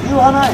কি হোৱা নাই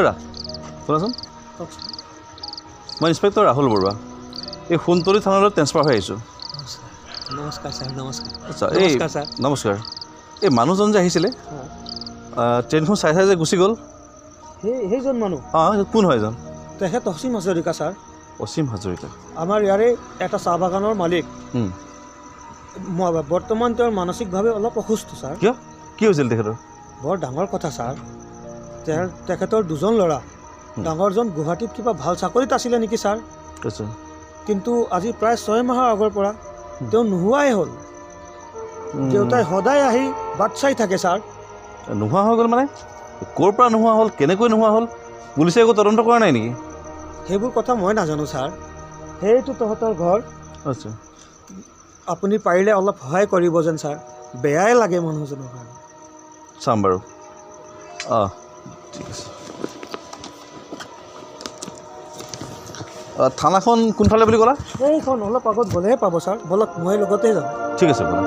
ৰা শুনাচোন মই ইন্সপেক্টৰ ৰাহুল বৰুৱা এই সোণতলী থানালৈ ট্ৰেন্সফাৰ হৈ আহিছোঁ নমস্কাৰ ছাৰ নমস্কাৰ আচ্ছা এই নমস্কাৰ এই মানুহজন যে আহিছিলে ট্ৰেইনখন চাই চাই যে গুচি গ'ল সেইজন মানুহ কোন হয় এজন তেখেত অসীম হাজৰিকা ছাৰ অসীম হাজৰিকা আমাৰ ইয়াৰে এটা চাহ বাগানৰ মালিক বৰ্তমান তেওঁৰ মানসিকভাৱে অলপ অসুস্থ ছাৰ কিয় কি হৈছিল তেখেতৰ বৰ ডাঙৰ কথা ছাৰ তেখেতৰ দুজন ল'ৰা ডাঙৰজন গুৱাহাটীত কিবা ভাল চাকৰিত আছিলে নেকি ছাৰ কিন্তু আজি প্ৰায় 6 মাহৰ আগৰ পৰা তেওঁ নোহোৱাই হ'ল দেউতাই সদায় আহি বাট চাই থাকে ছাৰ নোহোৱা হৈ গ'ল মানে ক'ৰ পৰা নোহোৱা হ'ল কেনেকৈ নোহোৱা হ'ল পুলিচে একো তদন্ত কৰা নাই নেকি সেইবোৰ কথা মই নাজানো ছাৰ সেইটো তহঁতৰ ঘৰ আচ্ছা আপুনি পাৰিলে অলপ সহায় কৰিব যেন ছাৰ বেয়াই লাগে মানুহজনৰ কাৰণে চাম বাৰু ঠিক আছে থানাখন কোনফালে বুলি ক'লা সেইখন অলপ আগত গ'লেহে পাব ছাৰ বলক মই লগতে যাম ঠিক আছে ব'লক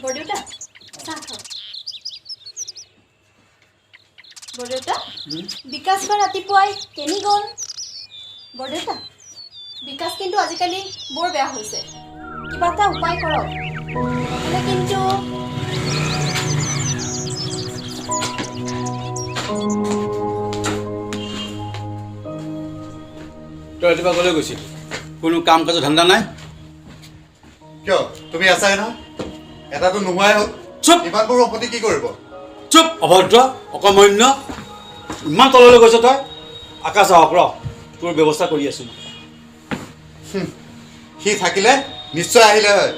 বৰদেউতা চাহ খাওঁ বৰদেউতা বিকাশ বা ৰাতিপুৱাই কেনি গ'ল বৰদেউতা বিকাশ কিন্তু আজিকালি বৰ বেয়া হৈছে কিবা এটা উপায় কৰক নহ'লে কিন্তু তই ৰাতিপুৱা ক'লৈ গৈছিল কোনো কাম কাজৰ ধান্দা নাই কিয় তুমি আছাই নহয় এটাতো নোহোৱাই হ'ল চুপ ইমানবোৰ সম্পত্তি কি কৰিব চুপ অভদ্ৰ অকৰ্মণ্য ইমান তললৈ গৈছ তই আকাশ আহক ৰ তোৰ ব্যৱস্থা কৰি আছোঁ সি থাকিলে নিশ্চয় আহিলে হয়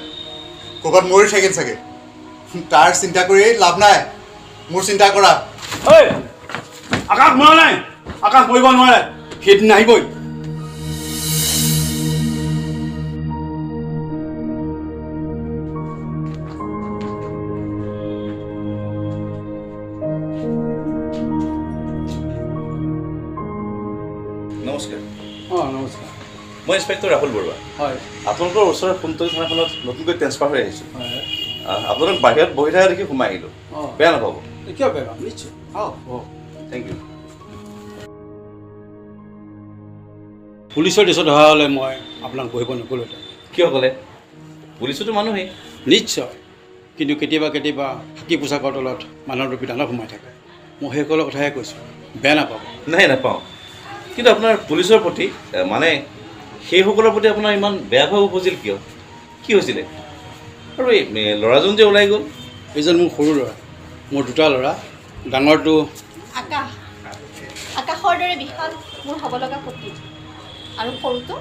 ক'ৰবাত মৰি থাকিল চাগে তাৰ চিন্তা কৰি লাভ নাই মোৰ চিন্তা কৰা ঐ আকাশ মৰা নাই আকাশ মৰিব নোৱাৰে সেইদিন আহিবই নমস্কাৰ অঁ নমস্কাৰ মই ইন্সপেক্টৰ ৰাহুল বৰুৱা হয় আপোনালোকৰ ওচৰৰ সোণতলী থানাখনত নতুনকৈ ট্ৰেন্সফাৰ হৈ আহিছোঁ হয় আপোনালোক বাহিৰত বহি থকা দেখি সোমাই আহিলোঁ অঁ বেয়া নাপাব কিয় বেয়া নিশ্চয় অঁ অঁ থেংক ইউ পুলিচৰ দেশত অহা হ'লে মই আপোনাক বহিব নকলোহেঁতেন কিয় ক'লে পুলিচতো মানুহেই নিশ্চয় কিন্তু কেতিয়াবা কেতিয়াবা খাকী পোছাকৰ তলত মানুহৰ টুপি দানত সোমাই থাকে মই সেইসকলৰ কথাহে কৈছোঁ বেয়া নাপাব নাই নাপাওঁ কিন্তু আপোনাৰ পুলিচৰ প্ৰতি মানে সেইসকলৰ প্ৰতি আপোনাৰ ইমান বেয়া ভাৱ উপজিল কিয় কি হৈছিলে আৰু এই ল'ৰাজন যে ওলাই গ'ল এইজন মোৰ সৰু ল'ৰা মোৰ দুটা ল'ৰা ডাঙৰটো আকাশৰ দৰে বিশাল মোৰ হ'ব লগা পতি আৰু সৰুটো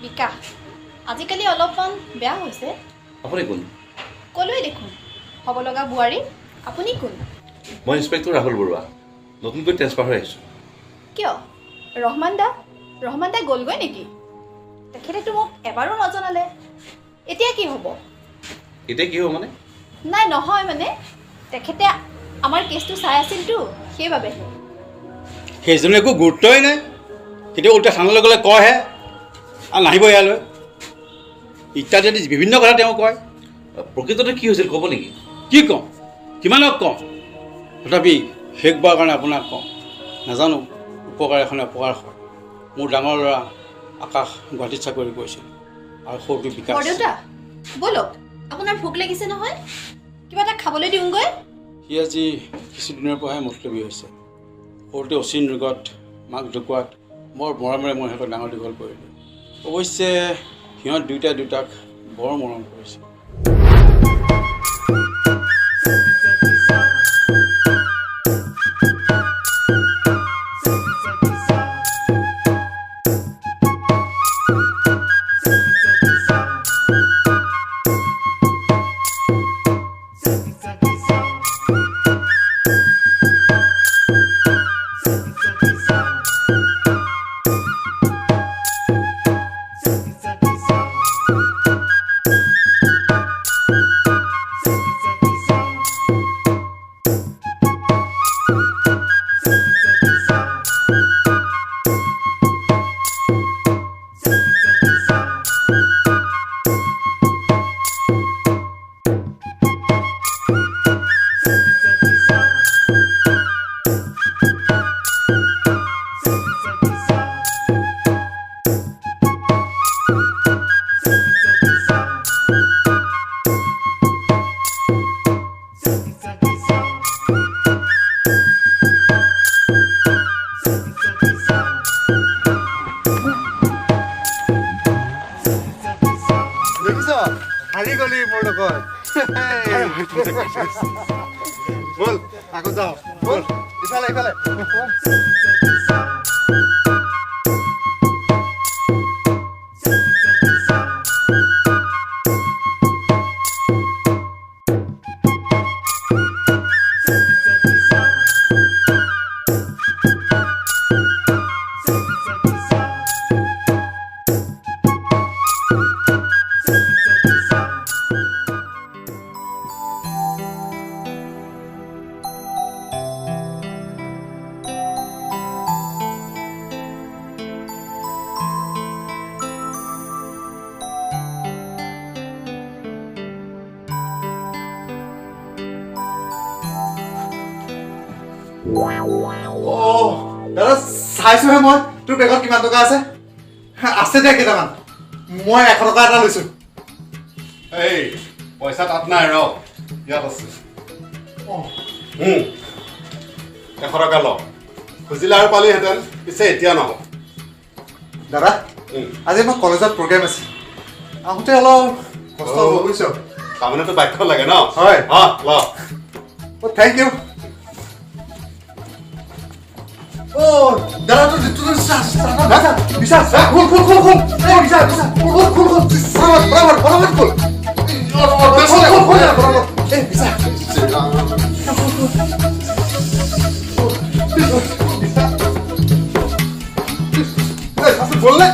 বিকাশ আজিকালি অলপমান বেয়া হৈছে আপুনি কোন ক'লোৱে দেখোন হ'ব লগা বোৱাৰী আপুনি কোন মই ইন্সপেক্টৰ ৰাহুল বৰুৱা নতুনকৈ ট্ৰেন্সফাৰ হৈ আহিছোঁ কিয় ৰহমান দা গ'লগৈ নেকি তেখেতেতো মোক এবাৰো নজনালে এতিয়া কি হ'ব এতিয়া কি হ'ব মানে নাই নহয় মানে তেখেতে আমাৰ কেছটো চাই আছিলতো সেইবাবেহে সেইজনে একো গুৰুত্বই নাই কেতিয়াবা উল্টা থানালৈ গ'লে কয়হে আৰু নাহিব ইয়ালৈ ইত্যাদি বিভিন্ন কথা তেওঁ কয় প্ৰকৃততে কি হৈছিল ক'ব নেকি কি ক'ম কিমানক ক'ম তথাপি শেষবাৰৰ কাৰণে আপোনাক ক'ম নাজানো উপকাৰ এখনে অপকাৰ হয় মোৰ ডাঙৰ ল'ৰা আকাশ গুৱাহাটীত চাকৰি কৰিছিল আৰু সৰুটো বিকাশ বৰদেউতা ব'লক আপোনাৰ ভোক লাগিছে নহয় কিবা এটা খাবলৈ দিওঁগৈ সি আজি কিছুদিনৰ পৰাহে মতলবী হৈছে সৰুতে অচিন ৰোগত মাক ঢুকুৱাত বৰ মৰমেৰে মই সিহঁতক ডাঙৰ দীঘল কৰিলোঁ অৱশ্যে সিহঁত দুয়োটাই দুটাক বৰ মৰম কৰিছে হাৰি গলি মোৰ লগত ব'ল আকৌ যাওঁ ব'ল ইফালে ইফালে দাদা চাইছোহে মই তোৰ বেগত কিমান টকা আছে আছে দে কেইটামান মই 100 টকা এটা লৈছোঁ এই পইচা তাত নাই ৰ ইয়াত আছে 100 টকা ল খুজিলে আৰু পালিহেঁতেন পিছে এতিয়া নহয় দাদা আজি মই কলেজত প্ৰগ্ৰেম আছে আহোঁতে অলপ কষ্ট হ'ব বুজিছ তাৰমানেতো বাক্য লাগে ন হয় ল থেংক ইউ দাদা তো বিশ্বাস বিশ্বাস খুল বললে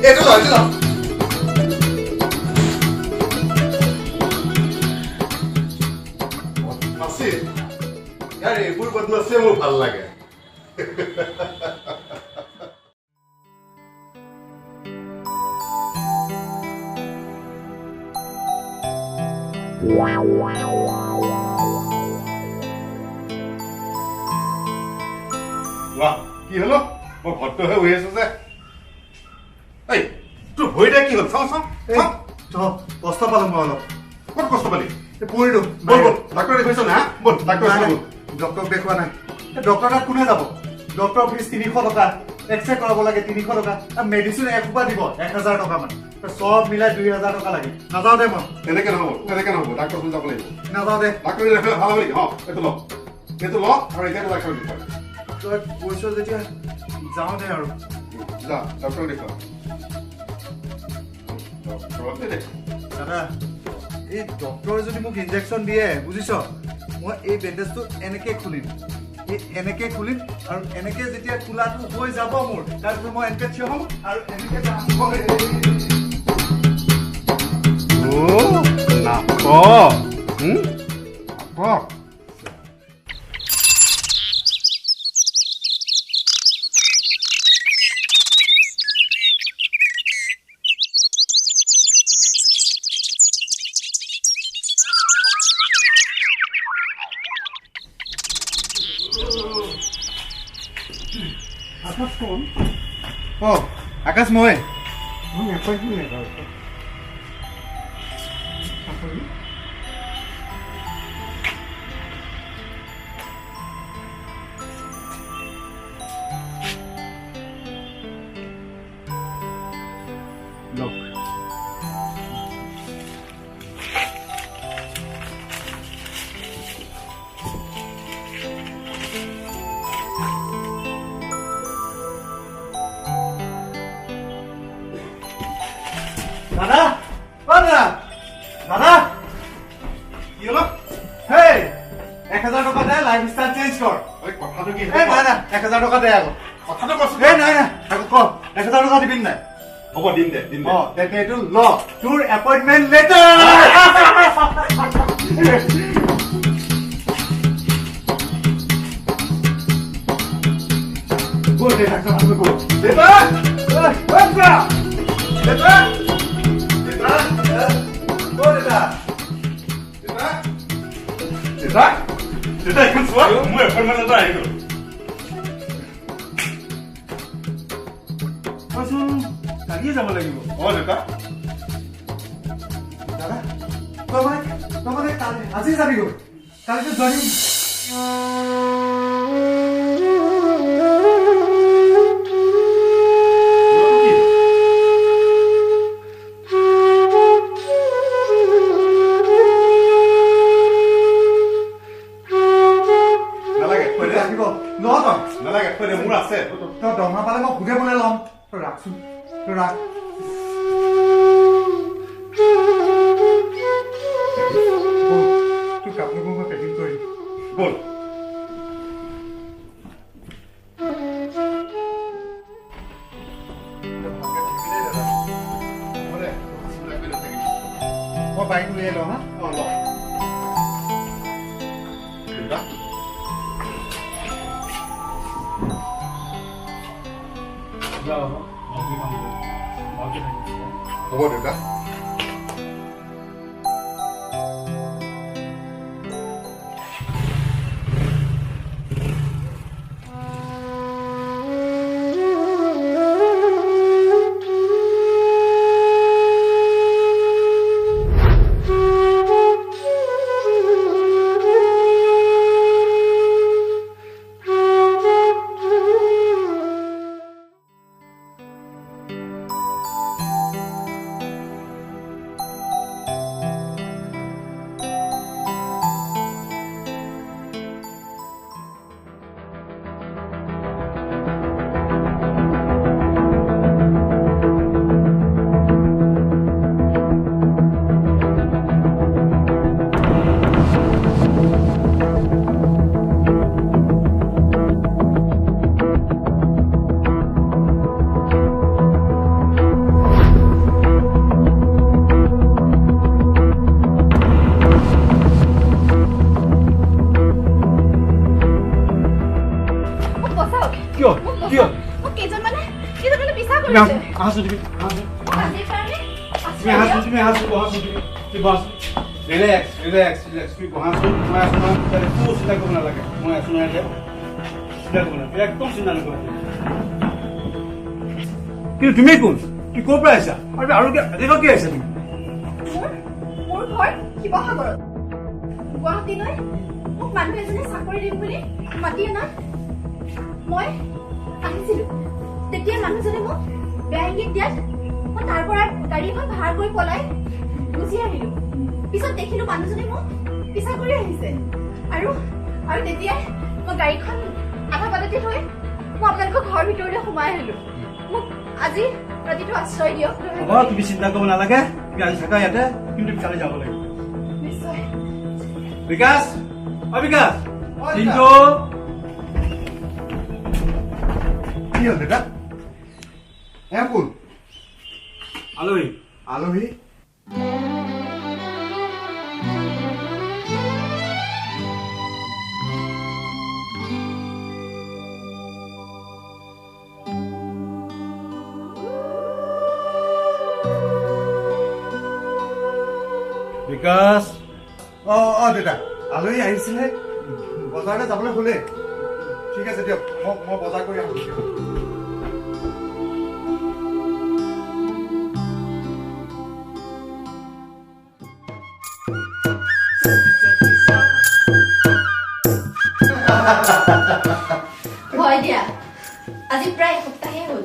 এটা ইয়াৰ এইবোৰ বদমাছিয়ে মোৰ ভাল লাগে কি হলো মই ভদ্ৰ হৈ বহি আছো যে এই তোৰ ভৰিতে কি হ'ল চাওঁ কষ্ট পালো মই অলপ ক'ত কষ্ট পালি পৰিলো বল ডাক্তৰ দেখুৱাইছ না বল ডাক্তৰ ডক্টৰক দেখুওৱা নাই ডক্টৰ তাত কোনে যাব ডক্টৰ ফিজ 300 টকা এক্সৰে কৰাব লাগে 300 টকা আৰু মেডিচিন এসোপা দিব 1000 টকা মান সব মিলাই 2000 টকা লাগে নাযাওঁ দে মই তেনেকে নহ'ব ডাক্তৰ ওচৰত যাব লাগিব নাযাওঁ দে ডাক্তৰ দেখালে ভাল হ'ব নেকি এইটো ল আৰু এতিয়া ডাক্তৰ দেখুৱা তই কৈছ যেতিয়া যাওঁ দে আৰু যা ডাক্তৰ দেখুৱা দাদা এই ডক্টৰে যদি মোক ইনজেকশ্যন দিয়ে বুজিছ মই এই বেণ্ডেজটো এনেকে খুলিম এনেকে খুলিম আৰু এনেকে যেতিয়া খোলাটো হৈ যাব মোৰ তাৰপিছত মই এনেকে থিয় হ'ম আৰু এনেকে আকাশ মই দাদা দাদা কি হলো হেই 1000 টকা দে লাইফ ষ্টাইল চেঞ্জ কৰ কথাটো কি এই নাই 1000 টকা দে আকৌ কথাটো কচোন এই নাই আকৌ ক 1000 টকা দিবি নাই হ'ব দিম দে তেন্তে এইটো ল তোৰ এপইণ্টমেণ্ট লেটাৰ বল দে ডাক্তৰ আমি বল দেবা দেউতা এখন চোৱা মোৰ এপইণ্টমেণ্ট এটা আহি গ'ল কালিয়ে যাব লাগিব দেউতা দাদা তই মানে কালি আজি যাবি গৈ কালিতো জইনিং নালাগে মোৰ আছে তই দৰমহা পালে মই সুধে বনাই ল'ম তই ৰাখছোন তই ৰাখ তোৰ কাপোৰবোৰ মই পেকিং কৰিম বল মই বাইক উলিয়াই লওঁ হা হ'ব দেউতা আহাচোন তুমি ৰিলেক্স তুমি বহাচোন মই আছো নহয় একো চিন্তা কৰিব নালাগে মই আছো নহয় এতিয়া চিন্তা কৰিব নালাগে একদম চিন্তা নকৰিবা কিন্তু তুমি কোন কি ক'ৰ পৰা আহিছা আৰু কি আহিছা তুমি মোৰ ঘৰ শিৱসাগৰত গুৱাহাটী নয় মোক মানুহ এজনে চাকৰি দিম বুলি মাতি অনা মই আহিছিলো তেতিয়া মানুহজনে মোক বেয়া ইংগিত দিয়াত মই তাৰ পৰা গাড়ী এখন ভাড়া কৰি পলাই গুচি আহিলো পিছত দেখিলো মানুহজনে মোক পিছা কৰি আহিছে আৰু তেতিয়াই মই গাড়ীখন আধা বাটতে থৈ মই আপোনালোকৰ ঘৰৰ ভিতৰলৈ সোমাই আহিলো মোক আজি ৰাতিটো আশ্ৰয় দিয়ক তুমি চিন্তা কৰিব নালাগে তুমি আজি থাকা ইয়াতে কিন্তু কালি যাব লাগিব নিশ্চয় বিকাশ বিকাশ চিন্তু কি হ'ল দেউতা কোন আলহী আলহী বিকাশ দেউতা আলহী আহিছিলে বজাৰলৈ যাবলৈ হ'লে ঠিক আছে দিয়ক মই বজাৰ কৰি আহোঁ দিয়ক হয় দিয়া আজি প্ৰায় এসপ্তাহে হ'ল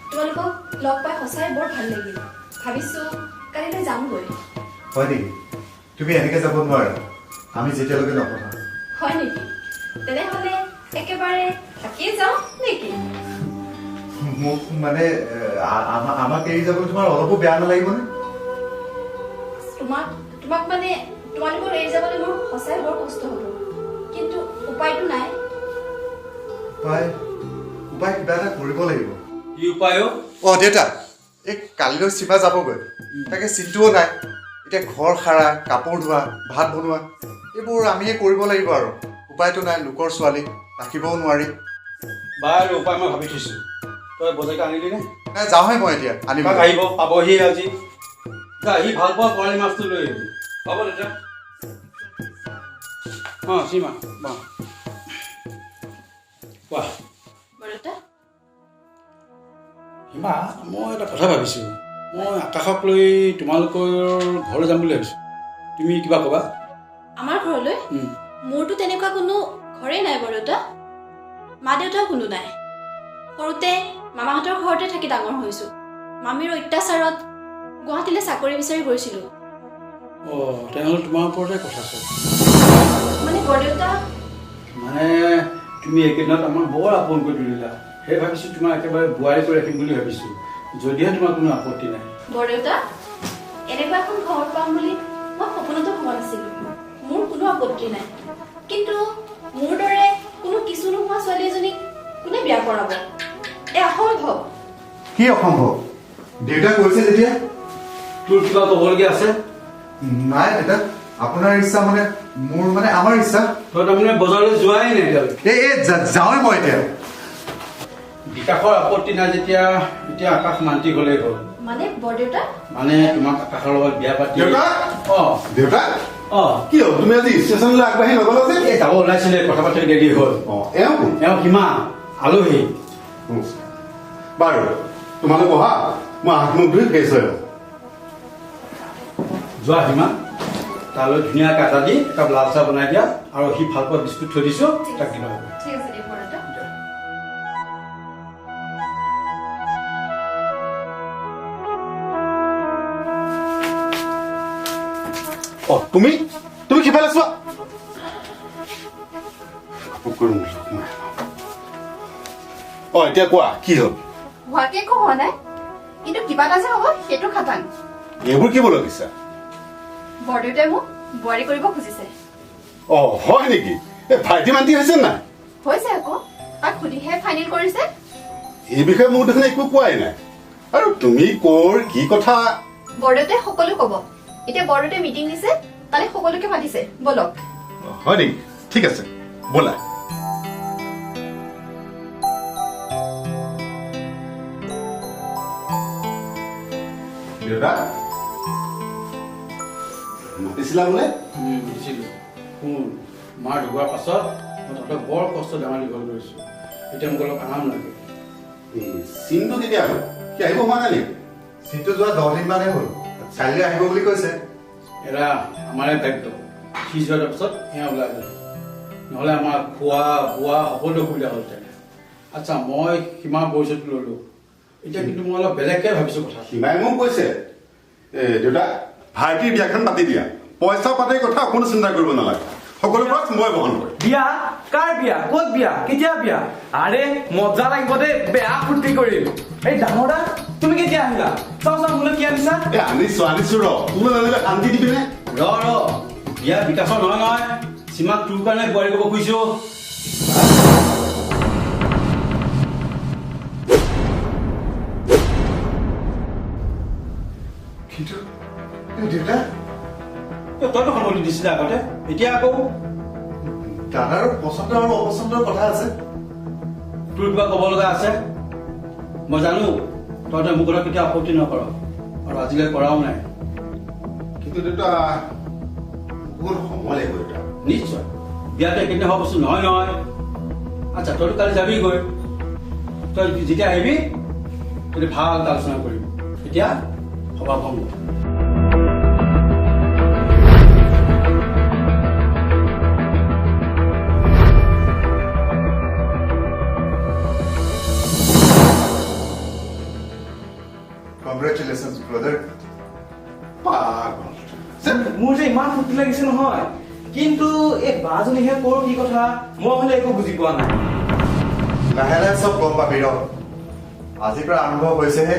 তোমালোকক লগ পাই সঁচাই বৰ ভাল লাগিল ভাবিছো কালিলৈ যামগৈ হয় নেকি তুমি এনেকে যাব নোৱাৰা আমি যেতিয়ালৈকে নপঠাম হয় নেকি তেনেহ'লে একেবাৰে থাকিয়ে যাওঁ নেকি মোক মানে আমাক এৰি যাবলৈ তোমাৰ অলপো বেয়া নালাগিবনে তোমাক মানে তোমালোকৰ এৰি যাবলৈ মোৰ সঁচাই বৰ কষ্ট হ'ব কিন্তু উপায়টো নাই উপায় কিবা এটা কৰিব লাগিব কি উপায় দেউতা এই কালিলৈ চিমা যাবগৈ তাকে চিন্তুও নাই এতিয়া ঘৰ সাৰা কাপোৰ ধোৱা ভাত বনোৱা এইবোৰ আমিয়ে কৰিব লাগিব আৰু উপায়টো নাই লোকৰ ছোৱালী ৰাখিবও নোৱাৰি বাৰু উপায় মই ভাবি থৈছো তই বজাৰকে আনিলি নে নাই যাওঁহে মই এতিয়া আনিব আহিব পাবহি আজি আহি ভাল পোৱা বৰালি মাছটো লৈ আহিবি হ'ব দেউতা সীমা কোৱা বৰতা সীমা মই এটা কথা ভাবিছোঁ মই আকাশক লৈ তোমালোকৰ ঘৰলৈ যাম বুলি ভাবিছোঁ তুমি কিবা ক'বা আমাৰ ঘৰলৈ মোৰতো তেনেকুৱা কোনো ঘৰেই নাই বৰতা মা দেউতাও কোনো নাই সৰুতে মামাহঁতৰ ঘৰতে থাকি ডাঙৰ হৈছোঁ মামীৰ অত্যাচাৰত গুৱাহাটীলৈ চাকৰি বিচাৰি গৈছিলোঁ তেনেহ'লে তোমাৰ ওপৰতে কথা চব মানে বৰদেউতা মানে তুমি এইকেইদিনত আমাক বৰ আপোন কৰি তুলিলা সেই ভাবিছোঁ তোমাক একেবাৰে বোৱাৰী কৰি ৰাখিম বুলি ভাবিছোঁ যদিহে তোমাৰ কোনো আপত্তি নাই বৰদেউতা এনেকুৱা এখন ঘৰ পাম বুলি মই সপোনতো ভবা নাছিলোঁ মোৰ কোনো আপত্তি নাই কিন্তু মোৰ দৰে কোনো কিছু নোহোৱা ছোৱালী এজনীক কোনে বিয়া কৰাব অসম্ভৱ কি অসম্ভৱ দেউতা কৈছে যেতিয়া তোৰ কিবা ক'বলগীয়া আছে নাই দেউতা আপোনাৰ ইচ্ছা মানে মোৰ মানে আমাৰ ইচ্ছা তই তাৰমানে বজাৰলৈ যোৱাই নাই এতিয়ালৈকে যাওঁৱে মই এতিয়া বিকাশৰ আপত্তি নাই যেতিয়া এতিয়া আকাশ মান্তি গ'লেই হ'ল মানে বৰদেউতা মানে তোমাক আকাশৰ লগত বিয়া পাতি দেউতা কি হ'ল তুমি আজি ষ্টেচনলৈ আগবাঢ়ি নগ'লা যে যাব ওলাইছিলে কথা পাতি দেৰি হ'ল এওঁ সীমা আলহী বাৰু তোমালোক বহা মই হাত মুখ ধুই ফ্ৰেছ হৈ লওঁ যোৱা সীমা তালৈ ধুনীয়াকৈ আটা দি একাপ লাল চাহ বনাই দিয়া আৰু সি ভাল পোৱা বিস্কুট থৈ দিছোঁ তাক দিবা ঠিক আছে দেই বৰদেউতা তুমি সিফালে চোৱা এতিয়া কোৱা কি হ'ল হোৱাকে একো হোৱা নাই কিন্তু কিবা এটা যে হ'ব সেইটো খাটাং এইবোৰ কি লাগিছা বৰদেউতাই মোক বোৱাৰী কৰিব খুজিছে হয় নেকি এই ভাইটি মান্তি হৈছে নাই হৈছে আকৌ তাক সুধিহে ফাইনেল কৰিছে এই বিষয়ে মোক দেখোন একো কোৱাই নাই আৰু তুমি ক'ৰ কি কথা বৰদেউতাই সকলো ক'ব এতিয়া বৰদেউতাই মিটিং দিছে তালে সকলোকে মাতিছে বলক হয় নেকি ঠিক আছে ব'লা দেউতা মাতিছিলা বোলে? বুজিছিলোঁ। শুন, মাৰ ঢুকোৱাৰ পাছত মই তহঁতক বৰ কষ্ট ডাঙৰ দীঘল কৰিছোঁ। এতিয়া মোক অলপ আৰাম লাগে। চিনটো কেতিয়া হ'ল? কি আহিব হোৱা নাই নেকি? চিনটো যোৱা 10 দিনমানহে হ'ল। কাইলৈ আহিব বুলি কৈছে। এৰা আমাৰে দায়িত্ব। সি যোৱাৰ পিছত এওঁ ওলাই যায়। নহ'লে আমাৰ খোৱা বোৱা সকলো অসুবিধা হ'লহেঁতেন। আচ্ছা, মই সীমাৰ পৰিচয়টো ল'লোঁ। এতিয়া কিন্তু মই অলপ বেলেগকৈ ভাবিছোঁ কথা। সীমাই মোক কৈছে দেউতা ভাইটিৰ বিয়াখন পাতি দিয়া, পইচা পাতিৰ কথা কোনো চিন্তা কৰিব নালাগে, সকলো খৰচ মই বহন কৰিম। বিয়া? কাৰ বিয়া? ক'ত বিয়া? কেতিয়া বিয়া? আৰে মজা লাগিব দেই, বেয়া ফূৰ্তি কৰিম। এই ডাঙৰ দা, তুমি কেতিয়া আহিলা? চাওঁ মোলৈ কি আনিছা? আনিছো ৰ, তুমি নানিলে শান্তি দিবিনে? ৰ বিয়া বিকাশৰ নহয় সীমাক তোৰ কাৰণে বোৱাৰী ক'ব খুজিছোঁ। কিন্তু দেউতা তইতো সন্মতি দিছিলা আগতে, এতিয়া আকৌ দাদাৰ পচন্দ আৰু অপচন্দৰ কথা আছে। তোৰ কিবা ক'ব লগা আছে? মই জানো তহঁতে মোৰ কথা কেতিয়া আপত্তি নকৰ, আৰু আজিলৈ কৰাও নাই। কিন্তু দেউতা বহুত সময় লাগিব দেউতা। নিশ্চয়, বিয়াতে কেতিয়া হোৱা বস্তু নহয় নহয়। আচ্ছা, তইতো কালি যাবিগৈ, তই যেতিয়া আহিবি তেতিয়া ভাল আলোচনা কৰিম। এতিয়া সভা ভংগ। Congratulations, brother. মোৰ যে ইমান ফূৰ্তি লাগিছে নহয়, কিন্তু এই বাজনীহে কৰ কি কথা মই হ'লে একো বুজি পোৱা নাই। লাহে লাহে চব গম পাবি ৰ, আজিৰ পৰা আৰম্ভ হৈছেহে।